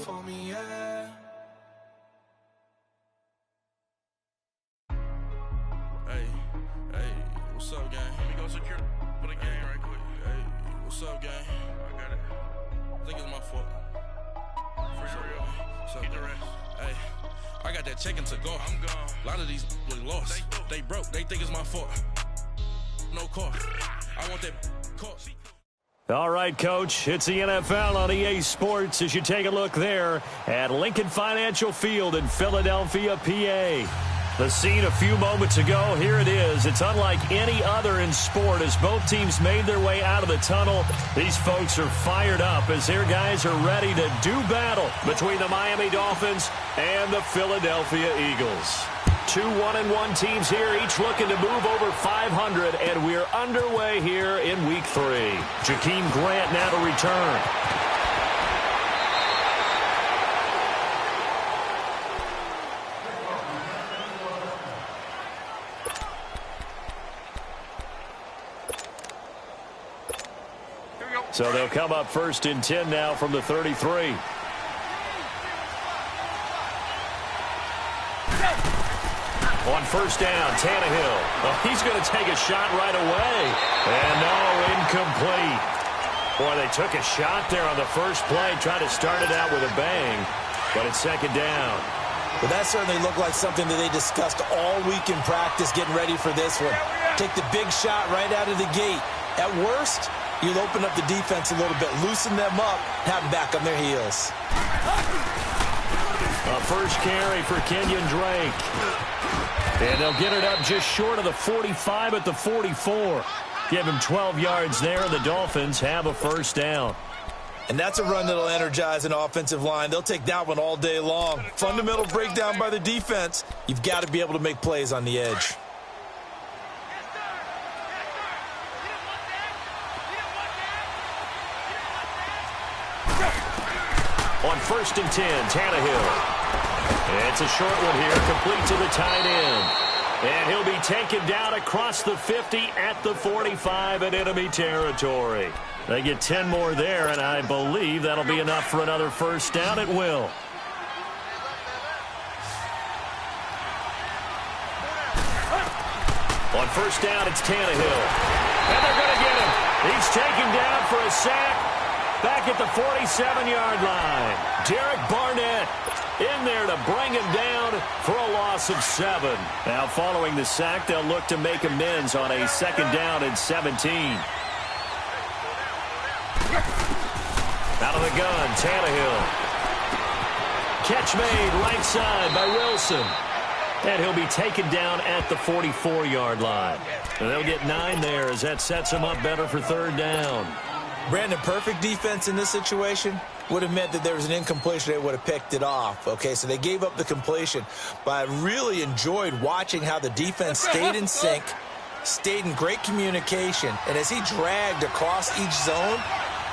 for me, yeah. Hey, what's up, gang? Let me go secure for the game right quick. Hey, what's up, gang? I got it. I think it's my fault. For real. What's up, get the rest. Hey, I got that chicken to go. I'm gone. A lot of these look lost. They broke. They think it's my fault. No car. I want that car. All right, Coach, it's the NFL on EA Sports as you take a look there at Lincoln Financial Field in Philadelphia, PA. The scene a few moments ago, here it is. It's unlike any other in sport as both teams made their way out of the tunnel. These folks are fired up as their guys are ready to do battle between the Miami Dolphins and the Philadelphia Eagles. Two 1-1 teams here, each looking to move over 500, and we're underway here in Week 3. Jakeem Grant now to return. So they'll come up 1st and 10 now from the 33. On 1st down, Tannehill. Oh, he's going to take a shot right away. And no, incomplete. Boy, they took a shot there on the first play, tried to start it out with a bang, but it's 2nd down. Well, that certainly looked like something that they discussed all week in practice, getting ready for this one. Take the big shot right out of the gate. At worst, you'll open up the defense a little bit, loosen them up, have them back on their heels. A first carry for Kenyon Drake. And they'll get it up just short of the 45 at the 44. Give him 12 yards there, and the Dolphins have a 1st down. And that's a run that'll energize an offensive line. They'll take that one all day long. Fundamental breakdown by the defense. You've got to be able to make plays on the edge. On 1st and 10, Tannehill. It's a short one here, complete to the tight end. And he'll be taken down across the 50 at the 45 in enemy territory. They get 10 more there, and I believe that'll be enough for another 1st down. It will. On 1st down, it's Tannehill. And they're going to get him. He's taken down for a sack back at the 47-yard line. Derek Barnett in there to bring him down for a loss of 7. Now, following the sack, they'll look to make amends on a 2nd down and 17. Out of the gun, Tannehill. Catch made right side by Wilson. And he'll be taken down at the 44-yard line. And they'll get 9 there as that sets him up better for 3rd down. Brandon, perfect defense in this situation would have meant that there was an incompletion. They would have picked it off. Okay, so they gave up the completion. But I really enjoyed watching how the defense stayed in sync, stayed in great communication. And as he dragged across each zone,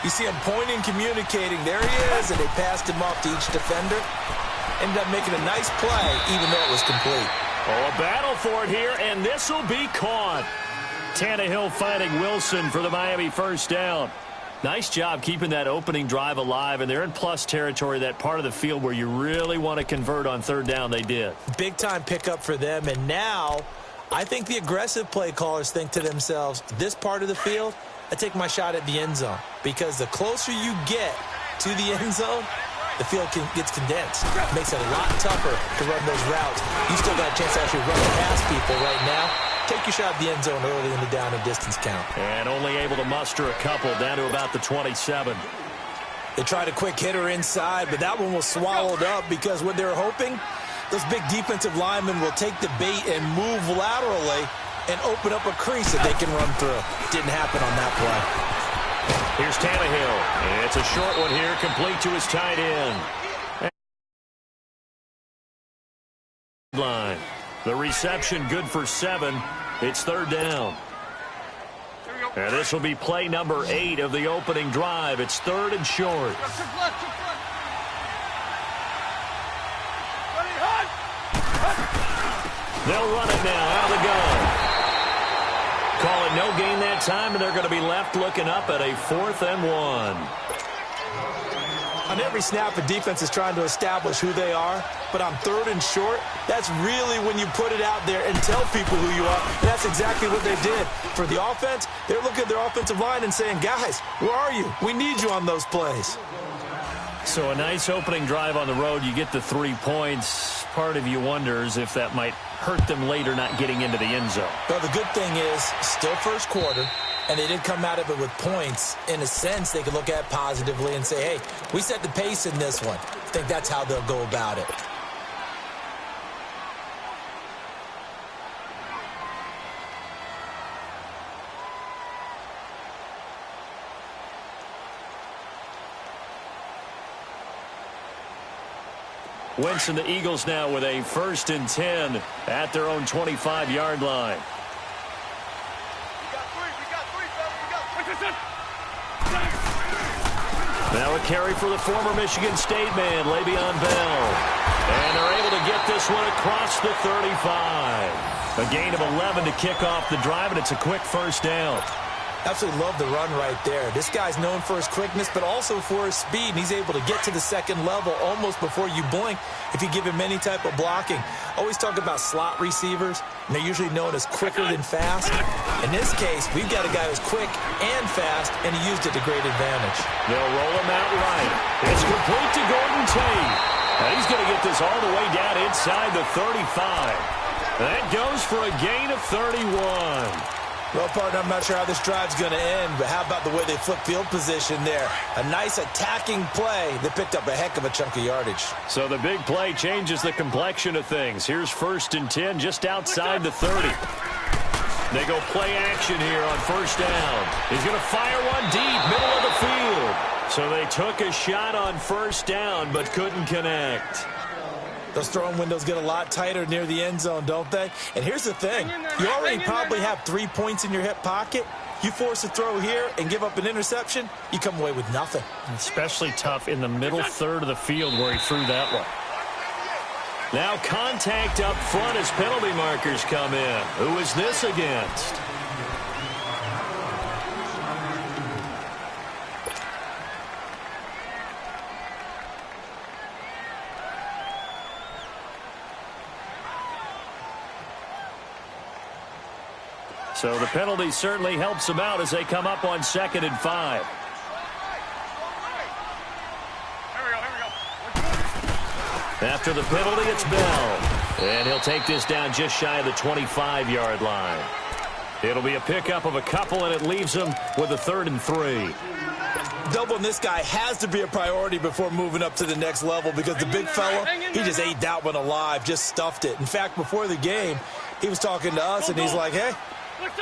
you see him pointing, communicating. There he is, and they passed him off to each defender. Ended up making a nice play, even though it was complete. Oh, a battle for it here, and this will be caught. Tannehill fighting Wilson for the Miami 1st down. Nice job keeping that opening drive alive, and they're in plus territory, that part of the field where you really want to convert on 3rd down. They did. Big-time pickup for them, and now I think the aggressive play callers think to themselves, this part of the field, I take my shot at the end zone, because the closer you get to the end zone, the field gets condensed. It makes it a lot tougher to run those routes. You still got a chance to actually run past people right now. Take your shot at the end zone early in the down and distance count. And only able to muster a couple down to about the 27. They tried a quick hitter inside, but that one was swallowed up because what they're hoping, those big defensive linemen will take the bait and move laterally and open up a crease that they can run through. Didn't happen on that play. Here's Tannehill. And it's a short one here, complete to his tight end. Line. The reception good for 7. It's 3rd down. And this will be play number 8 of the opening drive. It's 3rd and short. They'll run it now out of the gun. Call it no gain that time, and they're going to be left looking up at a 4th and 1. I on every snap, a defense is trying to establish who they are, but on 3rd and short, that's really when you put it out there and tell people who you are, and that's exactly what they did. For the offense, they're looking at their offensive line and saying, guys, where are you? We need you on those plays. So a nice opening drive on the road. You get the 3 points. Part of you wonders if that might hurt them later not getting into the end zone. Well, the good thing is, still first quarter, and they did come out of it with points. In a sense, they could look at positively and say, hey, we set the pace in this one. I think that's how they'll go about it. Wentz and the Eagles now with a 1st and 10 at their own 25-yard line. Now a carry for the former Michigan State man, Le'Veon Bell. And they're able to get this one across the 35. A gain of 11 to kick off the drive, and it's a quick first down. Absolutely love the run right there. This guy's known for his quickness, but also for his speed. And he's able to get to the second level almost before you blink if you give him any type of blocking. Always talk about slot receivers, and they're usually known as quicker than fast. In this case, we've got a guy who's quick and fast, and he used it to great advantage. They'll roll him out right. It's complete to Gordon Tate. And he's going to get this all the way down inside the 35. That goes for a gain of 31. Well, partner, I'm not sure how this drive's going to end, but how about the way they flip field position there? A nice attacking play that picked up a heck of a chunk of yardage. So the big play changes the complexion of things. Here's 1st and 10 just outside the 30. They go play action here on 1st down. He's going to fire one deep, middle of the field. So they took a shot on 1st down but couldn't connect. Those throwing windows get a lot tighter near the end zone, don't they? And here's the thing. You already probably have 3 points in your hip pocket. You force a throw here and give up an interception, you come away with nothing. Especially tough in the middle 3rd of the field where he threw that one. Now contact up front as penalty markers come in. Who is this against? So the penalty certainly helps them out as they come up on 2nd and 5. After the penalty, it's Bell. And he'll take this down just shy of the 25-yard line. It'll be a pickup of a couple, and it leaves them with a 3rd and 3. Doubling this guy has to be a priority before moving up to the next level because the big fella, he just ate that one alive, just stuffed it. In fact, before the game, he was talking to us, and he's like, hey,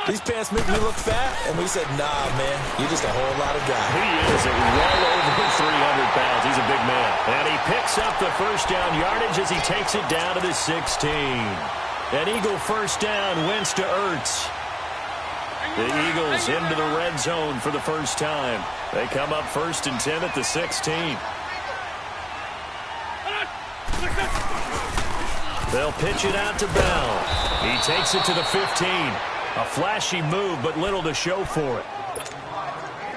these pants make me look fat. And we said, nah, man, you're just a whole lot of guy. He is at well over 300 pounds. He's a big man. And he picks up the 1st down yardage as he takes it down to the 16. An Eagle 1st down, Wentz to Ertz. The Eagles into the red zone for the first time. They come up 1st and 10 at the 16. They'll pitch it out to Bell. He takes it to the 15. A flashy move, but little to show for it.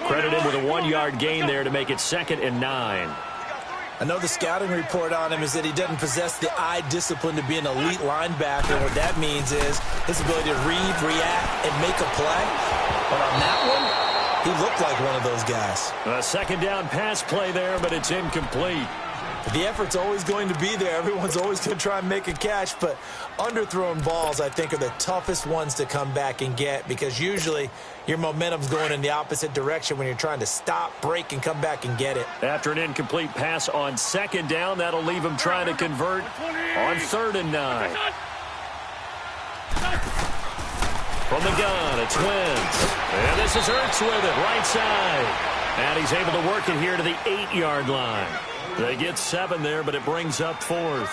Credit him with a 1-yard gain there to make it 2nd and 9. I know the scouting report on him is that he doesn't possess the eye discipline to be an elite linebacker. What that means is his ability to read, react, and make a play. But on that one, he looked like one of those guys. A 2nd down pass play there, but it's incomplete. The effort's always going to be there. Everyone's always going to try and make a catch, but underthrown balls, I think, are the toughest ones to come back and get because usually your momentum's going in the opposite direction when you're trying to stop, break, and come back and get it. After an incomplete pass on 2nd down, that'll leave him trying to convert on 3rd and 9. From the gun, it's Wentz. And this is Ertz with it, right side. And he's able to work it here to the 8-yard line. They get 7 there, but it brings up 4th.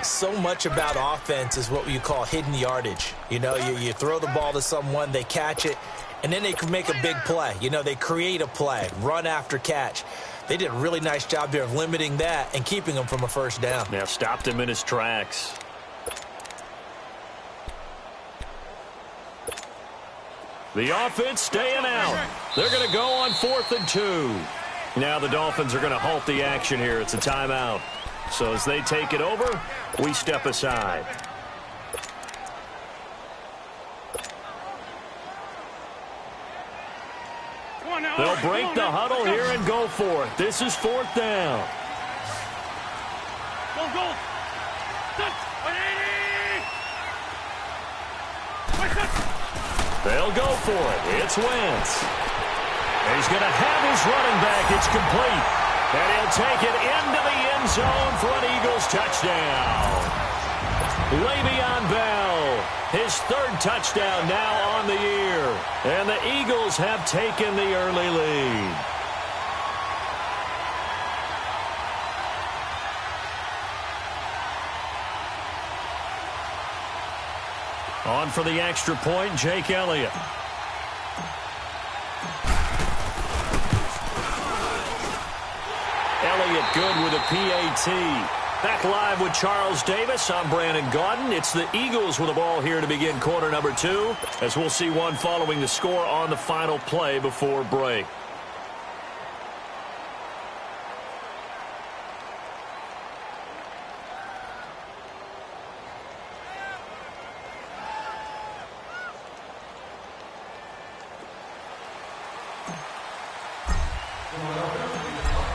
So much about offense is what you call hidden yardage. You know, you throw the ball to someone, they catch it, and then they can make a big play. You know, they create a play, run after catch. They did a really nice job there of limiting that and keeping him from a 1st down. Now stopped him in his tracks. The offense staying out. They're going to go on 4th and 2. Now the Dolphins are going to halt the action here. It's a timeout. So as they take it over, we step aside. They'll break the huddle here and go for it. This is 4th down. Go. They'll go for it. It's Wentz. He's going to have his running back. It's complete. And he'll take it into the end zone for an Eagles touchdown. Le'Veon Bell, his 3rd touchdown now on the year. And the Eagles have taken the early lead. On for the extra point, Jake Elliott. Elliott good with a PAT. Back live with Charles Davis. I'm Brandon Gaudin. It's the Eagles with the ball here to begin quarter number 2, as we'll see one following the score on the final play before break.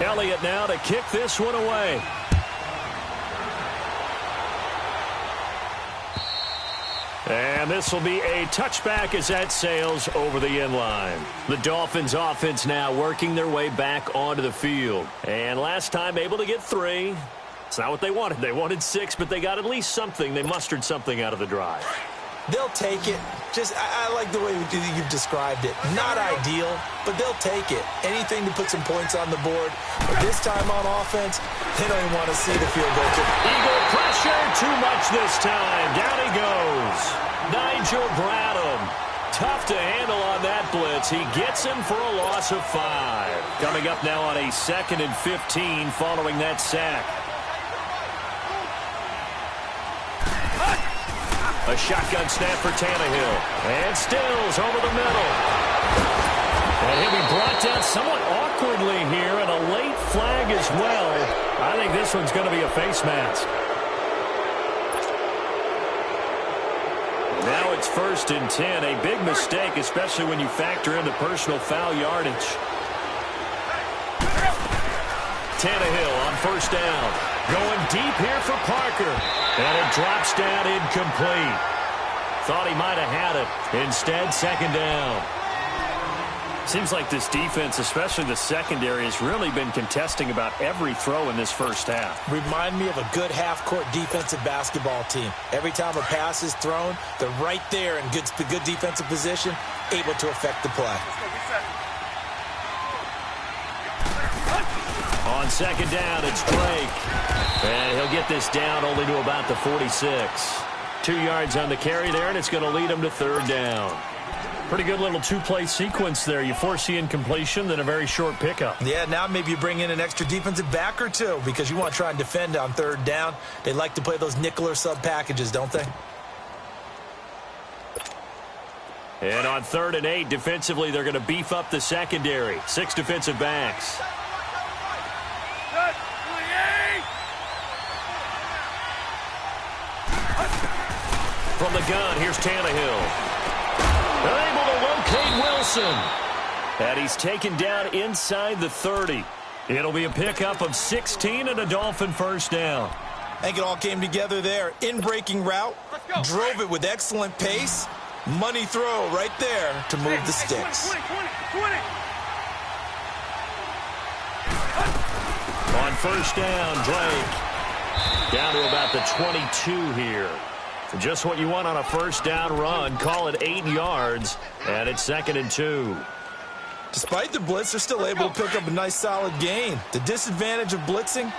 Elliott now to kick this one away. And this will be a touchback as that sails over the end line. The Dolphins offense now working their way back onto the field. And last time able to get 3. It's not what they wanted. They wanted 6, but they got at least something. They mustered something out of the drive. They'll take it. I like the way you've described it. Not ideal, but they'll take it. Anything to put some points on the board. But this time on offense, they don't even want to see the field goal kick. Eagle pressure, too much this time. Down he goes. Nigel Bradham. Tough to handle on that blitz. He gets him for a loss of 5. Coming up now on a 2nd and 15 following that sack. A shotgun snap for Tannehill. And Stills over the middle. And he'll be brought down somewhat awkwardly here, and a late flag as well. I think this one's going to be a face mask. Now it's 1st and 10. A big mistake, especially when you factor in the personal foul yardage. Tannehill on 1st down. Going deep here for Parker. And it drops down incomplete. Thought he might have had it. Instead, 2nd down. Seems like this defense, especially the secondary, has really been contesting about every throw in this first half. Remind me of a good half-court defensive basketball team. Every time a pass is thrown, they're right there in good defensive position, able to affect the play. On 2nd down, it's Drake. And he'll get this down only to about the 46. 2 yards on the carry there, and it's going to lead him to 3rd down. Pretty good little 2-play sequence there. You force the incompletion, then a very short pickup. Yeah, now maybe you bring in an extra defensive back or 2 because you want to try and defend on 3rd down. They like to play those nickel or sub packages, don't they? And on 3rd and 8, defensively, they're going to beef up the secondary. 6 defensive backs. From the gun, here's Tannehill. They're able to locate Wilson. And he's taken down inside the 30. It'll be a pickup of 16 and a Dolphin 1st down. I think it all came together there. In-breaking route, drove it with excellent pace. Money throw right there to move the sticks. 20. On 1st down, Drake. Down to about the 22 here. Just what you want on a 1st down run. Call it 8 yards, and it's 2nd and 2. Despite the blitz, they're still able to pick up a nice solid gain. The disadvantage of blitzing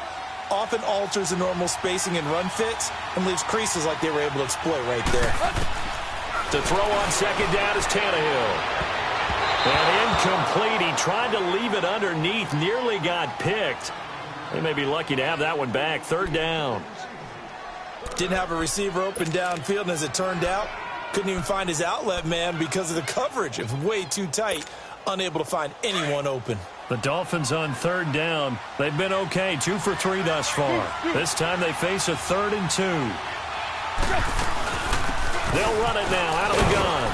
often alters the normal spacing and run fits and leaves creases like they were able to exploit right there. To throw on 2nd down is Tannehill. And incomplete. He tried to leave it underneath, nearly got picked. They may be lucky to have that one back. 3rd down. Didn't have a receiver open downfield, and as it turned out, couldn't even find his outlet man because of the coverage. It was way too tight unable to find anyone open. The Dolphins on third down. They've been okay, 2 for 3 thus far. This time they face a 3rd and 2. They'll run it now out of the gun.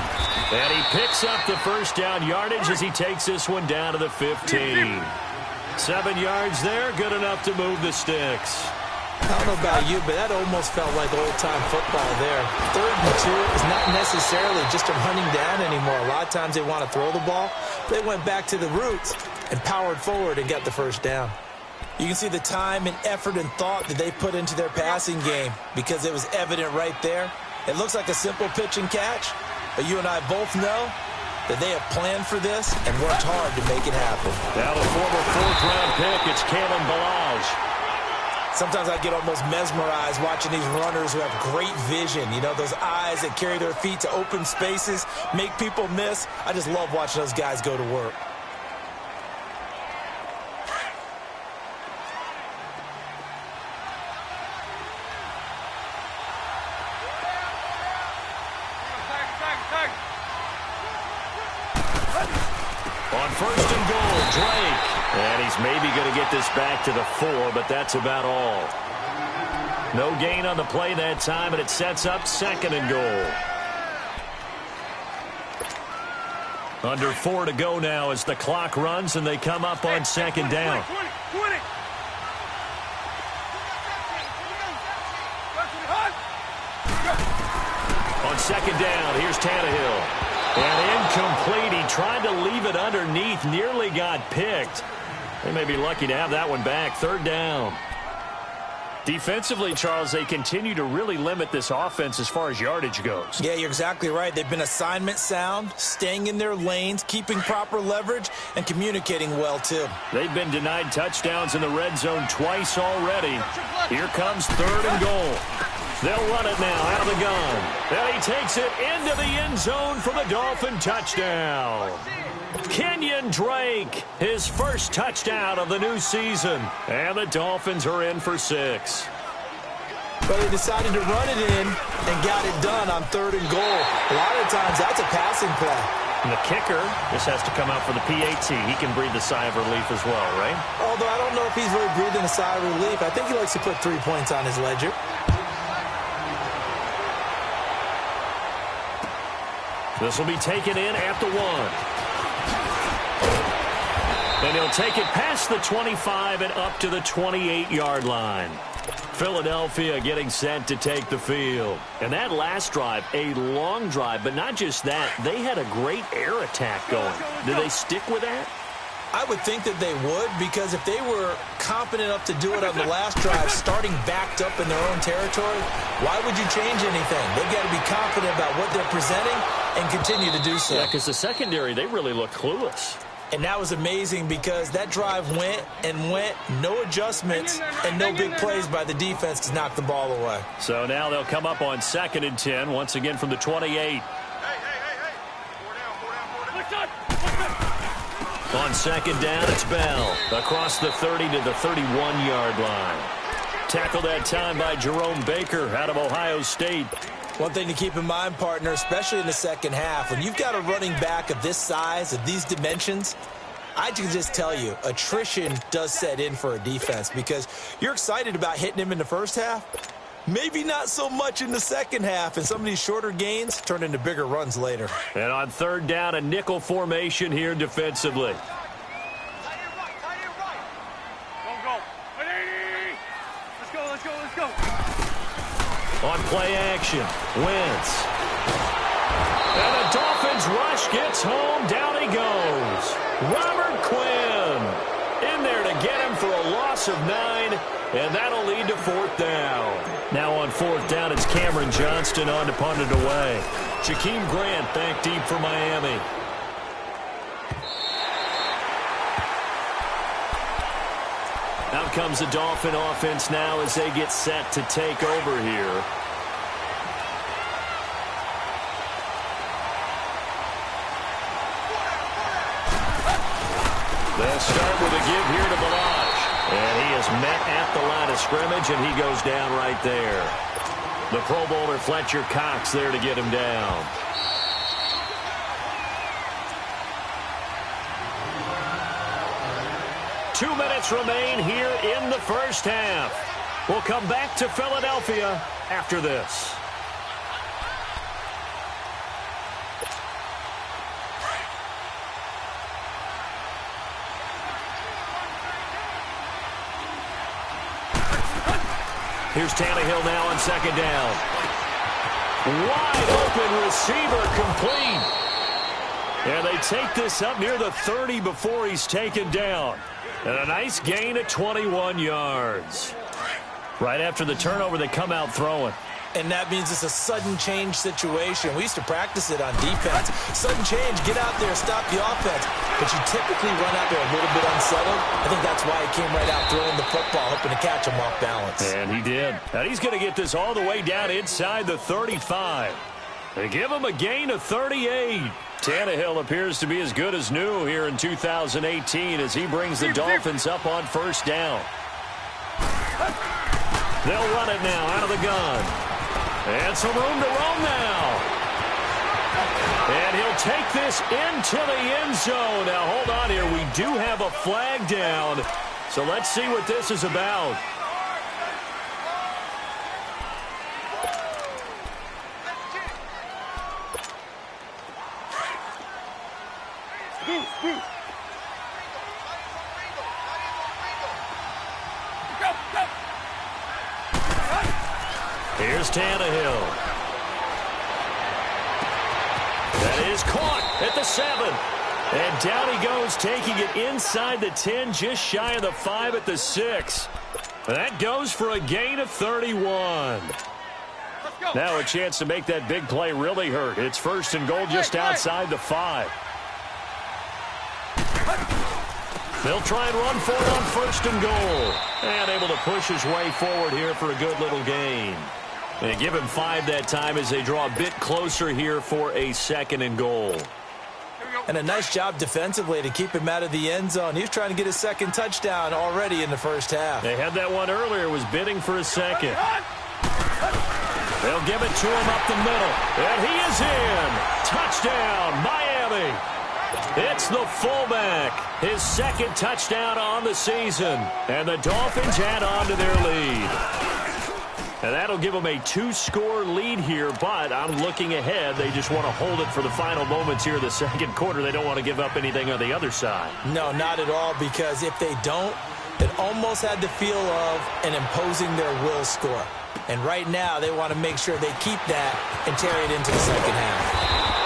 And he picks up the first down yardage as he takes this one down to the 15. 7 yards there, good enough to move the sticks. I don't know about you, but that almost felt like old-time football there. 3rd and 2 is not necessarily just a running down anymore. A lot of times they want to throw the ball. They went back to the roots and powered forward and got the first down. You can see the time and effort and thought that they put into their passing game because it was evident right there. It looks like a simple pitch and catch, but you and I both know that they have planned for this and worked hard to make it happen. Now the former 4th-round pick, it's Kalen Ballage. Sometimes I get almost mesmerized watching these runners who have great vision. You know, those eyes that carry their feet to open spaces, make people miss. I just love watching those guys go to work. On 1st and goal, Drake. And he's maybe going to get this back to the 4, but that's about all. No gain on the play that time, and it sets up 2nd and goal. Under 4 to go now as the clock runs, and they come up on 2nd down. On 2nd down, here's Tannehill. And incomplete. He tried to leave it underneath, nearly got picked. They may be lucky to have that one back. 3rd down. Defensively, Charles, they continue to really limit this offense as far as yardage goes. Yeah, you're exactly right. They've been assignment sound, staying in their lanes, keeping proper leverage, and communicating well, too. They've been denied touchdowns in the red zone twice already. Here comes 3rd and goal. They'll run it now out of the gun. And he takes it into the end zone for the Dolphin touchdown. Kenyon Drake, his first touchdown of the new season. And the Dolphins are in for 6. But they decided to run it in and got it done on 3rd and goal. A lot of times that's a passing play. And the kicker just has to come out for the PAT. He can breathe a sigh of relief as well, right? Although I don't know if he's really breathing a sigh of relief. I think he likes to put 3 points on his ledger. This will be taken in at the 1. And he'll take it past the 25 and up to the 28-yard line. Philadelphia getting set to take the field. And that last drive, a long drive, but not just that. They had a great air attack going. Did they stick with that? I would think that they would, because if they were confident enough to do it on the last drive, starting backed up in their own territory, why would you change anything? They've got to be confident about what they're presenting and continue to do so. Yeah, because the secondary, they really looked clueless. And that was amazing because that drive went and went, no adjustments, and no big plays by the defense to knock the ball away. So now they'll come up on 2nd and 10, once again from the 28. On 2nd down, it's Bell. Across the 30 to the 31-yard line. Tackled that time by Jerome Baker out of Ohio State. One thing to keep in mind, partner, especially in the second half, when you've got a running back of this size, of these dimensions, I can just tell you, attrition does set in for a defense because you're excited about hitting him in the first half. Maybe not so much in the second half, and some of these shorter gains turn into bigger runs later. And on 3rd down, a nickel formation here defensively. Let's go. On play action, Wentz. And the Dolphins rush gets home. Down he goes. Robert Quinn in there to get him for a loss of 9, and that'll lead to 4th down. Now on 4th down, it's Cameron Johnston on to punt it away. Jakeem Grant back deep for Miami. Out comes the Dolphin offense now as they get set to take over here. They'll start with a give here to Ballage. And he is met at the line of scrimmage, and he goes down right there. The Pro Bowler Fletcher Cox there to get him down. 2 minutes remain here in the first half. We'll come back to Philadelphia after this. Here's Tannehill now on second down. Wide open receiver complete. And they take this up near the 30 before he's taken down. And a nice gain of 21 yards. Right after the turnover, they come out throwing. And that means it's a sudden change situation. We used to practice it on defense. Sudden change, get out there, stop the offense. But you typically run out there a little bit unsettled. I think that's why he came right out throwing the football, hoping to catch him off balance. And he did. And he's going to get this all the way down inside the 35. They give him a gain of 38. Tannehill appears to be as good as new here in 2018 as he brings the Dolphins up on first down. They'll run it now out of the gun. And some room to roam now. And he'll take this into the end zone. Now, hold on here. We do have a flag down. So let's see what this is about. Here's Tannehill. That is caught at the 7. And down he goes, taking it inside the 10, just shy of the 5 at the 6. That goes for a gain of 31. Now a chance to make that big play really hurt. It's first and goal just outside the 5. They'll try and run for it on first and goal. And able to push his way forward here for a good little gain. They give him 5 that time as they draw a bit closer here for a second and goal. And a nice job defensively to keep him out of the end zone. He was trying to get his second touchdown already in the first half. They had that one earlier, was bidding for a second. They'll give it to him up the middle. And he is in. Touchdown, Miami. It's the fullback. His second touchdown on the season. And the Dolphins add on to their lead. And that'll give them a 2-score lead here, but I'm looking ahead. They just want to hold it for the final moments here in the second quarter. They don't want to give up anything on the other side. No, not at all, because if they don't, it almost had the feel of an imposing their will score. And right now, they want to make sure they keep that and carry it into the second half.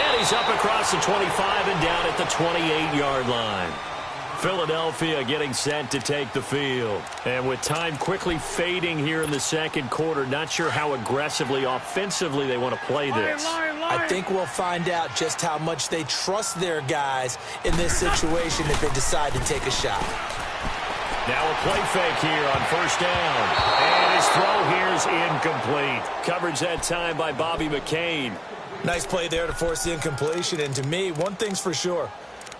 And he's up across the 25 and down at the 28-yard line. Philadelphia getting set to take the field. And with time quickly fading here in the second quarter, not sure how aggressively, offensively they want to play this. I think we'll find out just how much they trust their guys in this situation if they decide to take a shot. Now a play fake here on first down. And his throw here is incomplete. Coverage that time by Bobby McCain. Nice play there to force the incompletion. And to me, one thing's for sure.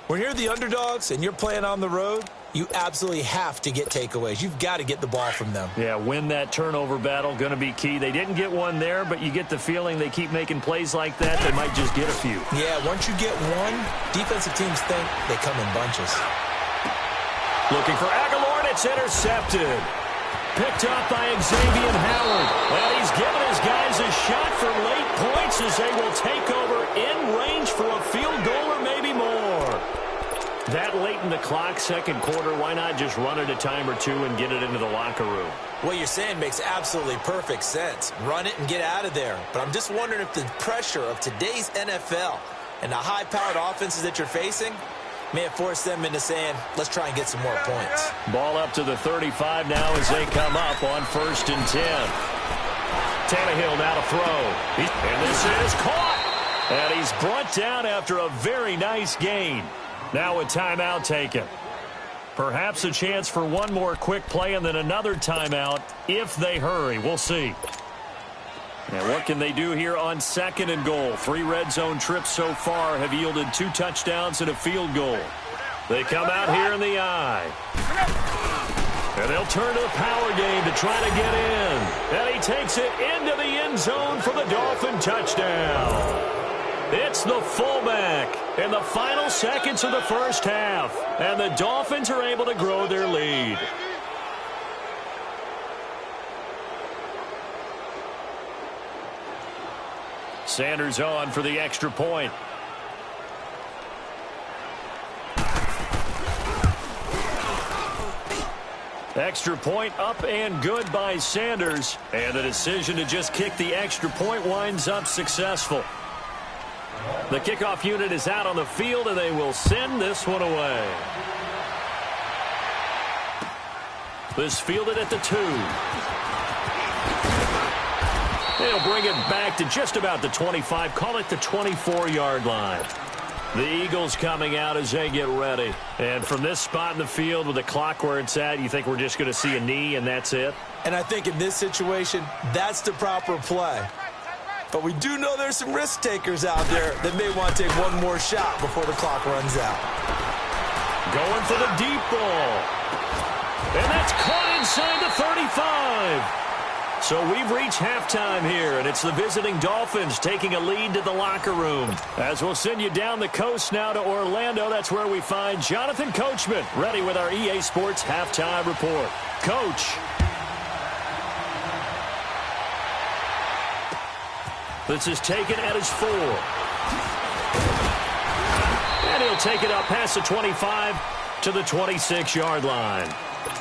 When you're the underdogs and you're playing on the road, you absolutely have to get takeaways. You've got to get the ball from them. Yeah, win that turnover battle, going to be key. They didn't get one there, but you get the feeling they keep making plays like that, they might just get a few. Yeah, once you get one, defensive teams think they come in bunches. Looking for Aguilar, and it's intercepted. Picked up by Xavier Howard. Well, he's given his guys a shot for late points as they will take over in range for a field goal or maybe more. That late in the clock, second quarter, why not just run it a time or two and get it into the locker room? What you're saying makes absolutely perfect sense. Run it and get out of there. But I'm just wondering if the pressure of today's NFL and the high-powered offenses that you're facing may have forced them into saying, let's try and get some more points. Ball up to the 35 now as they come up on first and 10. Tannehill now to throw. And this is caught. And he's brought down after a very nice gain. Now a timeout taken. Perhaps a chance for one more quick play and then another timeout if they hurry. We'll see. And what can they do here on second and goal? 3 red zone trips so far have yielded 2 touchdowns and a field goal. They come out here in the eye. And they'll turn to the power game to try to get in. And he takes it into the end zone for the Dolphin touchdown. It's the fullback in the final seconds of the first half. And the Dolphins are able to grow their lead. Sanders on for the extra point. Extra point up and good by Sanders. And the decision to just kick the extra point winds up successful. The kickoff unit is out on the field, and they will send this one away. This fielded at the 2. They'll bring it back to just about the 25. Call it the 24-yard line. The Eagles coming out as they get ready. And from this spot in the field with the clock where it's at, you think we're just going to see a knee and that's it? And I think in this situation, that's the proper play. But we do know there's some risk takers out there that may want to take one more shot before the clock runs out. Going for the deep ball. And that's caught inside the 35. So we've reached halftime here, and it's the visiting Dolphins taking a lead to the locker room. As we'll send you down the coast now to Orlando, that's where we find Jonathan Coachman, ready with our EA Sports Halftime Report. Coach. This is taken at his 4. And he'll take it up past the 25 to the 26-yard line.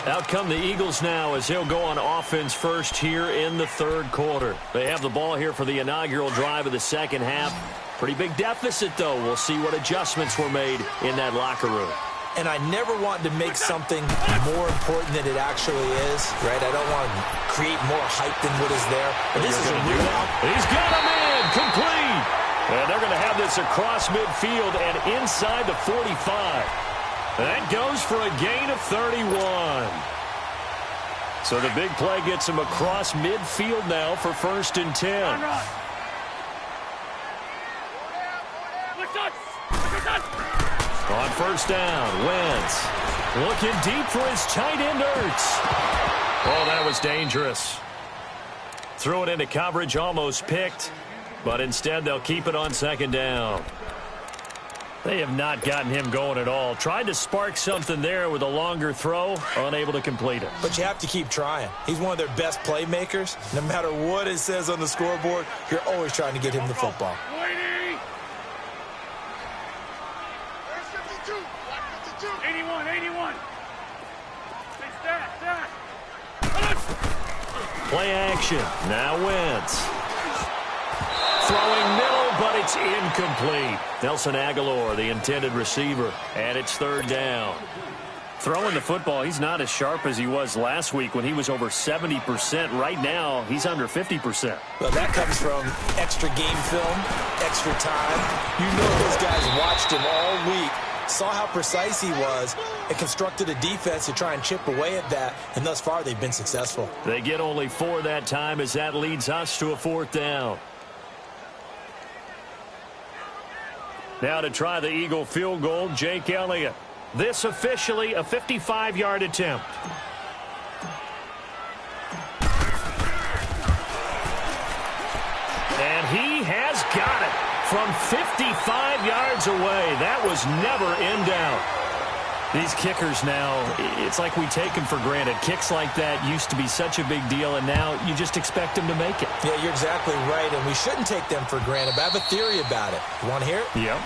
Out come the Eagles now as he'll go on offense first here in the third quarter. They have the ball here for the inaugural drive of the second half. Pretty big deficit, though. We'll see what adjustments were made in that locker room. And I never want to make something more important than it actually is, right? I don't want to create more hype than what is there. But this is a real out. He's got him in, complete. And they're going to have this across midfield and inside the 45. That goes for a gain of 31. So the big play gets him across midfield now for 1st and 10. On 1st down, Wentz looking deep for his tight end, Ertz. Oh, that was dangerous. Threw it into coverage, almost picked, but instead they'll keep it on 2nd down. They have not gotten him going at all. Tried to spark something there with a longer throw, unable to complete it. But you have to keep trying. He's one of their best playmakers. No matter what it says on the scoreboard, you're always trying to get him the football. 81. Play action. Now Wentz. Throwing middle, but it's incomplete. Nelson Aguilar, the intended receiver, and it's 3rd down. Throwing the football, he's not as sharp as he was last week when he was over 70%. Right now, he's under 50%. Well, that comes from extra game film, extra time. You know those guys watched him all week, saw how precise he was, and constructed a defense to try and chip away at that, and thus far they've been successful. They get only 4 that time as that leads us to a 4th down. Now to try the Eagle field goal, Jake Elliott. This officially a 55-yard attempt. And he has got it from 55 yards away. That was never in doubt. These kickers now, it's like we take them for granted. Kicks like that used to be such a big deal, and now you just expect them to make it. Yeah, you're exactly right, and we shouldn't take them for granted, but I have a theory about it. You want to hear it? Yep.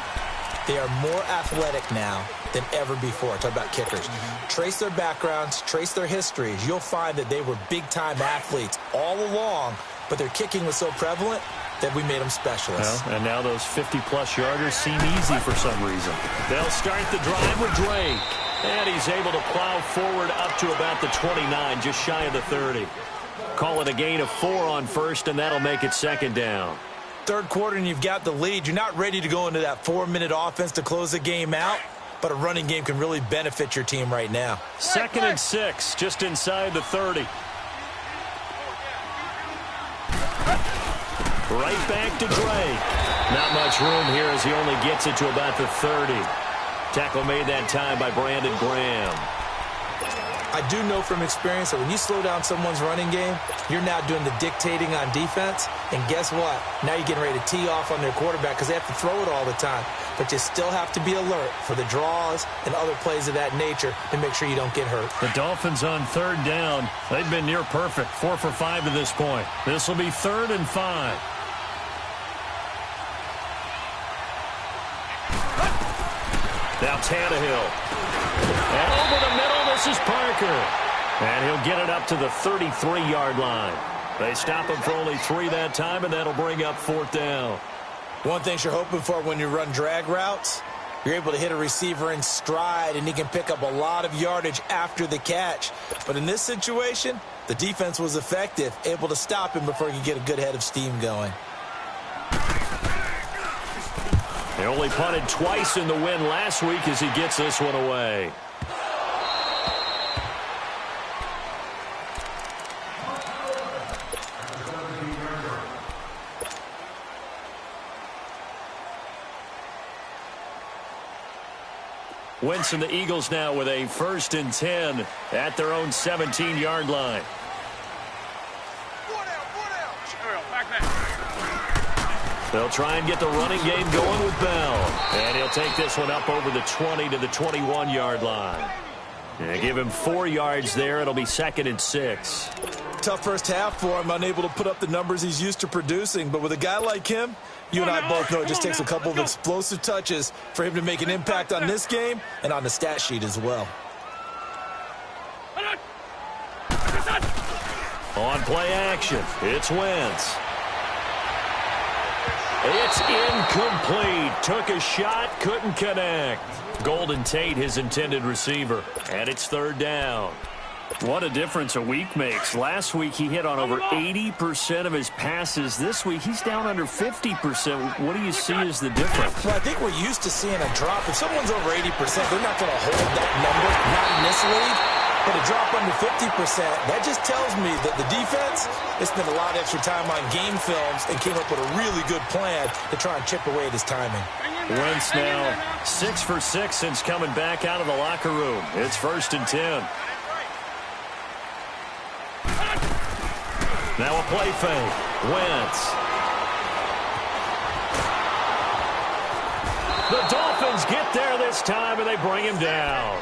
They are more athletic now than ever before. Talk about kickers. Trace their backgrounds, trace their histories. You'll find that they were big-time athletes all along, but their kicking was so prevalent that we made them specialists. Well, and now those 50-plus yarders seem easy for some reason. They'll start the drive with Drake. And he's able to plow forward up to about the 29, just shy of the 30. Call it a gain of 4 on 1st, and that'll make it 2nd down. Third quarter, and you've got the lead. You're not ready to go into that 4-minute offense to close the game out, but a running game can really benefit your team right now. 2nd and 6, just inside the 30. Right back to Drake. Not much room here as he only gets it to about the 30. Tackle made that time by Brandon Graham. I do know from experience that when you slow down someone's running game, you're now doing the dictating on defense. And guess what? Now you're getting ready to tee off on their quarterback because they have to throw it all the time. But you still have to be alert for the draws and other plays of that nature to make sure you don't get hurt. The Dolphins on third down. They've been near perfect, 4 for 5 to this point. This will be 3rd and 5. Now Tannehill. And over the middle, this is Parker. And he'll get it up to the 33-yard line. They stop him for only 3 that time, and that'll bring up 4th down. One thing you're hoping for when you run drag routes, you're able to hit a receiver in stride, and he can pick up a lot of yardage after the catch. But in this situation, the defense was effective, able to stop him before he could get a good head of steam going. They only punted twice in the win last week as he gets this one away. Wentz and the Eagles now with a 1st and 10 at their own 17-yard line. They'll try and get the running game going with Bell. And he'll take this one up over the 20 to the 21-yard line. And give him 4 yards there. It'll be 2nd and 6. Tough first half for him, unable to put up the numbers he's used to producing. But with a guy like him, you and I both know it just takes a couple of explosive touches for him to make an impact on this game and on the stat sheet as well. On play action, it's Wentz. It's incomplete. Took a shot, couldn't connect. Golden Tate, his intended receiver. And it's 3rd down. What a difference a week makes. Last week he hit on over 80% of his passes. This week he's down under 50%. What do you see as the difference? Well, I think we're used to seeing a drop. If someone's over 80%, they're not going to hold that number, not in this league. But a drop under 50%, that just tells me that the defense, they spent a lot of extra time on game films and came up with a really good plan to try and chip away at his timing. Wentz now 6 for 6 since coming back out of the locker room. It's 1st and 10. Now a play fake. Wentz. The Dolphins get there this time, and they bring him down.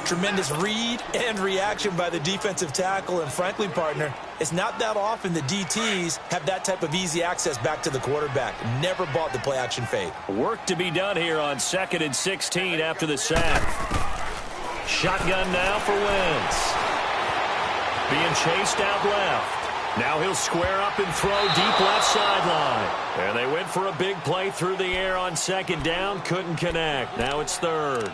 Tremendous read and reaction by the defensive tackle. And frankly, partner, it's not that often the DTs have that type of easy access back to the quarterback. Never bought the play action fade. Work to be done here on 2nd and 16 after the sack. Shotgun now for Wentz. Being chased out left. Now he'll square up and throw deep left sideline. And they went for a big play through the air on 2nd down. Couldn't connect. Now it's 3rd.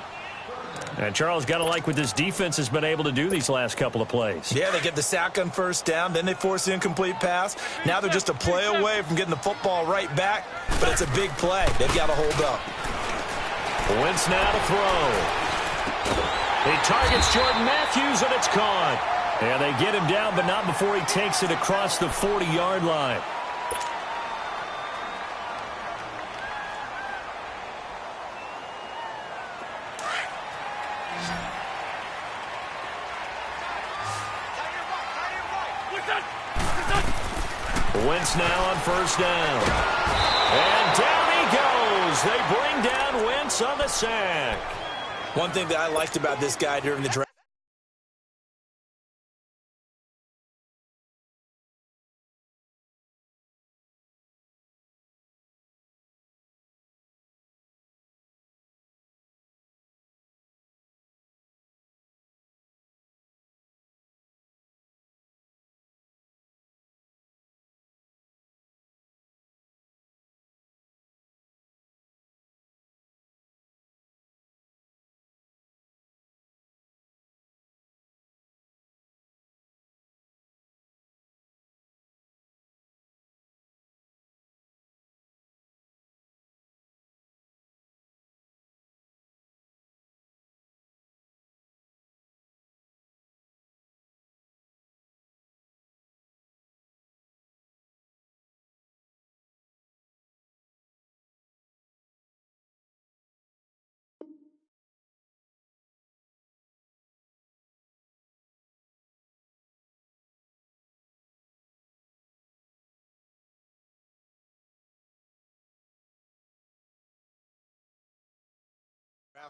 And Charles, got to like what this defense has been able to do these last couple of plays. Yeah, they get the sack on 1st down. Then they force the incomplete pass. Now they're just a play away from getting the football right back. But it's a big play. They've got to hold up. Wentz now to throw. He targets Jordan Matthews, and it's caught. And they get him down, but not before he takes it across the 40-yard line. Wentz now on 1st down. And down he goes. They bring down Wentz on the sack. One thing that I liked about this guy during the draft.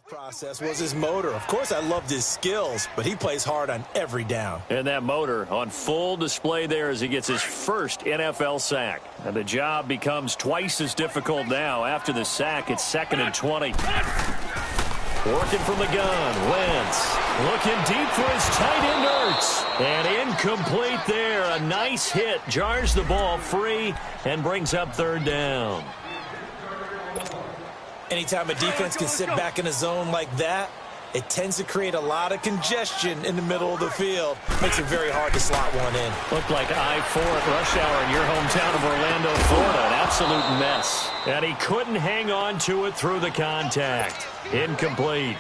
Process was his motor. Of course, I loved his skills, but he plays hard on every down. And that motor on full display there as he gets his first NFL sack. And the job becomes twice as difficult now. After the sack, it's 2nd and 20. Working from the gun, Wentz looking deep for his tight end Ertz. And incomplete there. A nice hit, jars the ball free, and brings up 3rd down. Anytime a defense can sit back in a zone like that, it tends to create a lot of congestion in the middle of the field. Makes it very hard to slot one in. Looked like I-4 at rush hour in your hometown of Orlando, Florida. An absolute mess. And he couldn't hang on to it through the contact. Incomplete.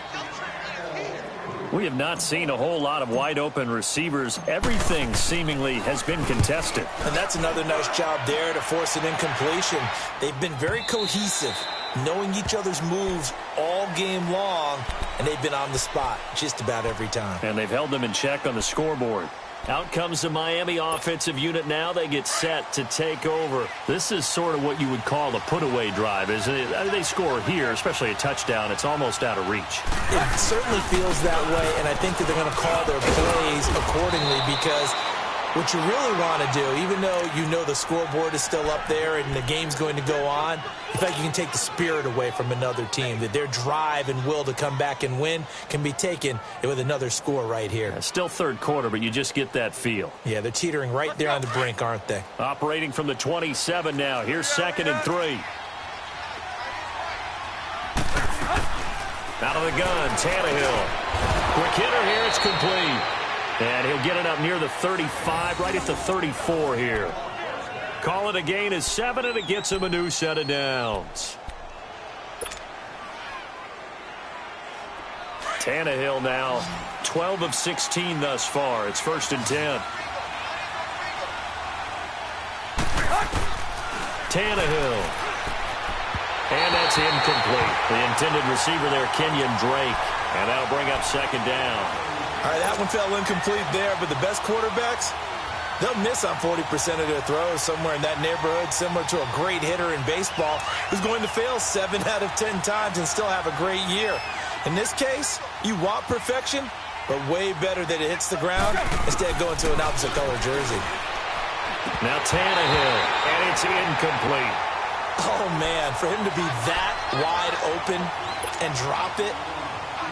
We have not seen a whole lot of wide-open receivers. Everything seemingly has been contested. And that's another nice job there to force an incompletion. They've been very cohesive, knowing each other's moves all game long, and they've been on the spot just about every time. And they've held them in check on the scoreboard. Out comes the Miami offensive unit now. They get set to take over. This is sort of what you would call a put-away drive, isn't it? They score here, especially a touchdown. It's almost out of reach. It certainly feels that way, and I think that they're going to call their plays accordingly because what you really want to do, even though you know the scoreboard is still up there and the game's going to go on, in fact, you can take the spirit away from another team, that their drive and will to come back and win can be taken with another score right here. Yeah, still 3rd quarter, but you just get that feel. Yeah, they're teetering right there on the brink, aren't they? Operating from the 27 now. Here's 2nd and 3. Out of the gun, Tannehill. Quick hitter here, it's complete. And he'll get it up near the 35, right at the 34 here. Call it a gain of 7, and it gets him a new set of downs. Tannehill now 12 of 16 thus far. It's 1st and 10. Tannehill. And that's incomplete. The intended receiver there, Kenyon Drake. And that'll bring up 2nd down. All right, that one fell incomplete there, but the best quarterbacks, they'll miss on 40% of their throws, somewhere in that neighborhood, similar to a great hitter in baseball who's going to fail 7 out of 10 times and still have a great year. In this case, you want perfection, but way better that it hits the ground instead of going to an opposite color jersey. Now Tannehill, and it's incomplete. Oh, man, for him to be that wide open and drop it,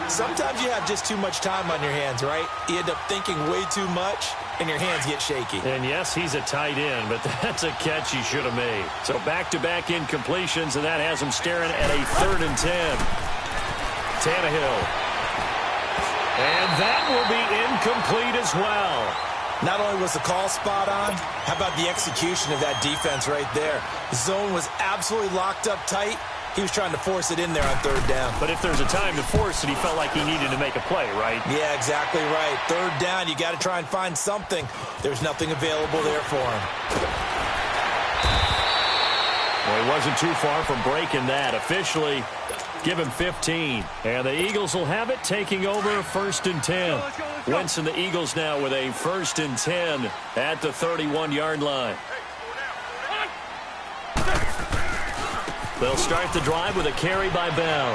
sometimes you have just too much time on your hands, right? You end up thinking way too much, and your hands get shaky. And yes, he's a tight end, but that's a catch he should have made. So back-to-back incompletions, and that has him staring at a 3rd and 10. Tannehill. And that will be incomplete as well. Not only was the call spot on, how about the execution of that defense right there? The zone was absolutely locked up tight. He was trying to force it in there on 3rd down. But if there's a time to force it, he felt like he needed to make a play, right? Yeah, exactly right. 3rd down, you got to try and find something. There's nothing available there for him. Well, he wasn't too far from breaking that. Officially, give him 15. And the Eagles will have it, taking over 1st and 10. Wentz and the Eagles now with a 1st and 10 at the 31-yard line. They'll start the drive with a carry by Bell.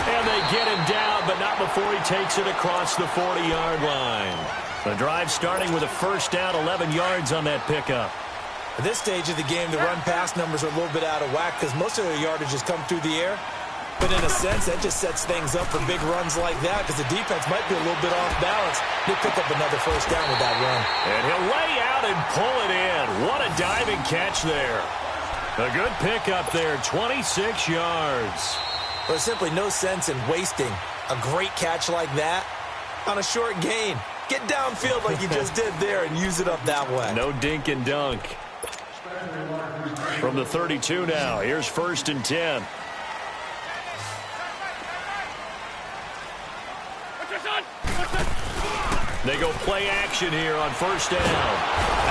And they get him down, but not before he takes it across the 40-yard line. The drive starting with a 1st down, 11 yards on that pickup. At this stage of the game, the run-pass numbers are a little bit out of whack because most of their yardage has come through the air. But in a sense, that just sets things up for big runs like that because the defense might be a little bit off balance. They pick up another 1st down with that run. And he'll lay out and pull it in. What a diving catch there. A good pickup there, 26 yards. There's simply no sense in wasting a great catch like that on a short gain. Get downfield like you just did there and use it up that way. No dink and dunk. From the 32 now, here's 1st and 10. They go play action here on 1st down.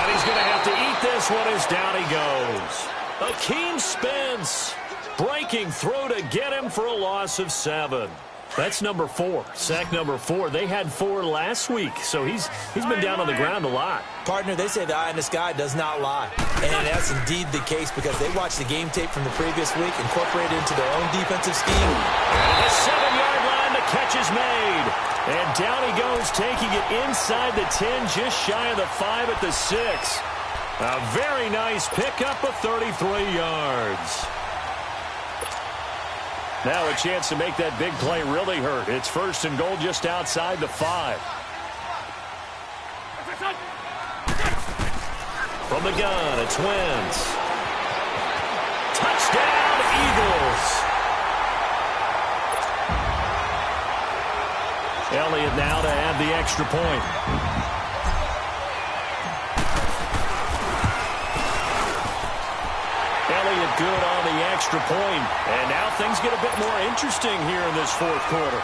And he's going to have to eat this one as down he goes. Akeem Spence breaking through to get him for a loss of 7. That's number 4. Sack number 4. They had 4 last week, so he's been down on the ground a lot. Partner, they say the eye in the sky does not lie. And that's indeed the case because they watched the game tape from the previous week, incorporated into their own defensive scheme. And the 7-yard line, the catch is made. And down he goes, taking it inside the 10, just shy of the 5 at the 6. A very nice pickup of 33 yards. Now a chance to make that big play really hurt. It's 1st and goal just outside the 5. From the gun, it's Wentz. Touchdown, Eagles. Elliott now to add the extra point. Elliott good on the extra point. And now things get a bit more interesting here in this 4th quarter.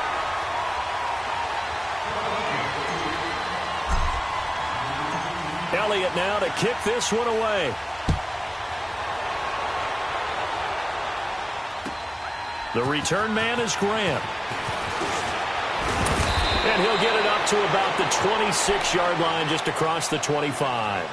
Elliott now to kick this one away. The return man is Grant. And he'll get it up to about the 26-yard line, just across the 25.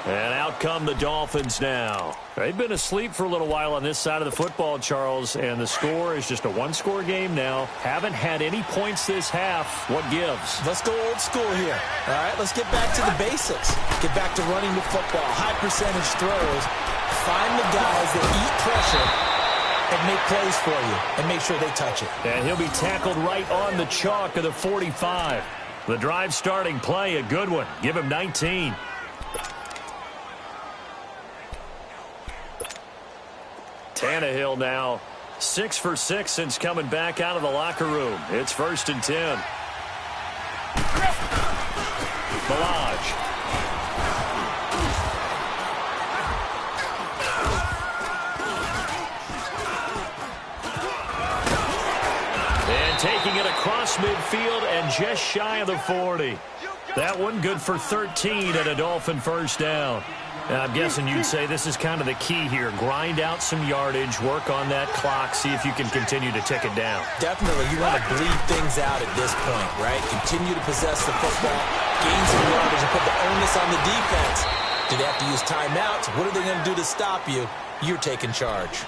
And out come the Dolphins now. They've been asleep for a little while on this side of the football, Charles, and the score is just a 1-score game now. Haven't had any points this half. What gives? Let's go old school here. All right, let's get back to the basics. Get back to running the football, high percentage throws. Find the guys that eat pressure and make plays for you and make sure they touch it. And he'll be tackled right on the chalk of the 45. The drive starting play, a good one. Give him 19. Tannehill now 6 for 6 since coming back out of the locker room. It's 1st and 10. Balaj. And taking it across midfield and just shy of the 40. That one good for 13 and a Dolphin 1st down. And I'm guessing you'd say this is kind of the key here. Grind out some yardage, work on that clock, see if you can continue to tick it down. Definitely. You want to bleed things out at this point, right? Continue to possess the football, gain some yardage, and put the onus on the defense. Do they have to use timeouts? What are they going to do to stop you? You're taking charge.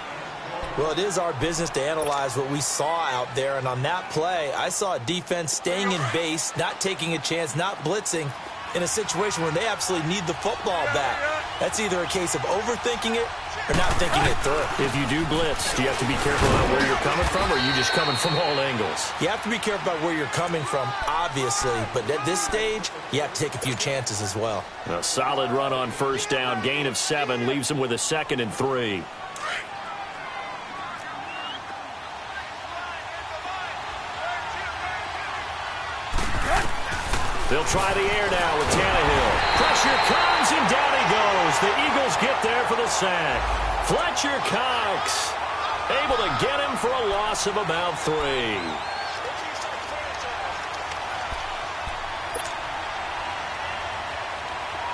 Well, it is our business to analyze what we saw out there. And on that play, I saw a defense staying in base, not taking a chance, not blitzing, in a situation where they absolutely need the football back. That's either a case of overthinking it or not thinking it through. If you do blitz, do you have to be careful about where you're coming from, or are you just coming from all angles? You have to be careful about where you're coming from, obviously, but at this stage, you have to take a few chances as well. A solid run on 1st down, gain of 7, leaves them with a 2nd and 3. They'll try the air now with Tannehill. Pressure comes, and down he goes. The Eagles get there for the sack. Fletcher Cox able to get him for a loss of about 3.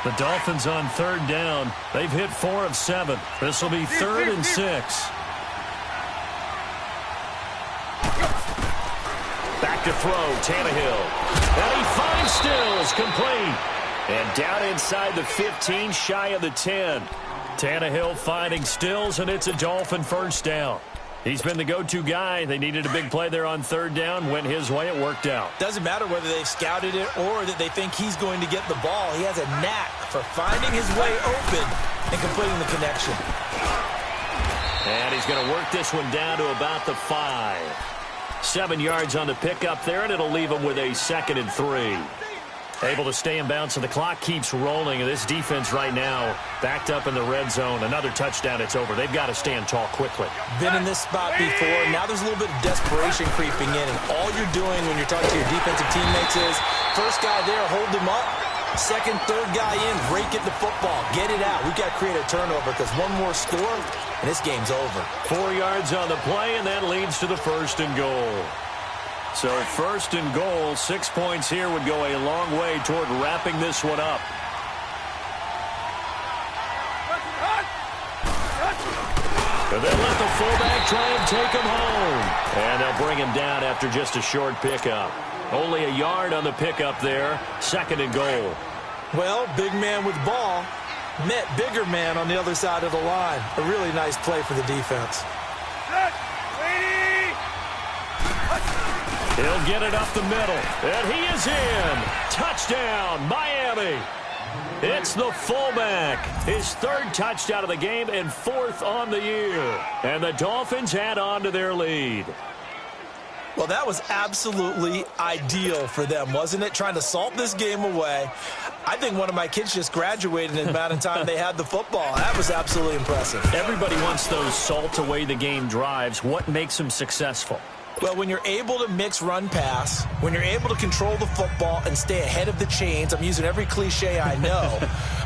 The Dolphins on 3rd down. They've hit 4 of 7. This will be 3rd and 6. Back to throw, Tannehill. And he finds Stills, complete. And down inside the 15, shy of the 10. Tannehill finding Stills, and it's a Dolphin 1st down. He's been the go-to guy. They needed a big play there on 3rd down. Went his way, it worked out. Doesn't matter whether they've scouted it or that they think he's going to get the ball. He has a knack for finding his way open and completing the connection. And he's going to work this one down to about the 5. 7 yards on the pickup there, and it'll leave him with a 2nd and 3. Able to stay in bounds, and the clock keeps rolling. And this defense right now backed up in the red zone. Another touchdown, it's over. They've got to stand tall quickly. Been in this spot before. Now there's a little bit of desperation creeping in. And all you're doing when you're talking to your defensive teammates is, first guy there, hold him up. Second, third guy in, rake at the football. Get it out. We've got to create a turnover because one more score, and this game's over. 4 yards on the play, and that leads to the 1st and goal. So 1st and goal, 6 points here would go a long way toward wrapping this one up. And they'll let the fullback try and take him home. And they'll bring him down after just a short pickup. Only a yard on the pickup there. 2nd and goal. Well, big man with ball met bigger man on the other side of the line. A really nice play for the defense. He'll get it up the middle. And he is in. Touchdown, Miami. It's the fullback. His 3rd touchdown of the game and 4th on the year. And the Dolphins add on to their lead. Well, that was absolutely ideal for them, wasn't it? Trying to salt this game away. I think one of my kids just graduated in the amount of time they had the football. That was absolutely impressive. Everybody wants those salt away the game drives. What makes them successful? Well, when you're able to mix run-pass, when you're able to control the football and stay ahead of the chains, I'm using every cliche I know,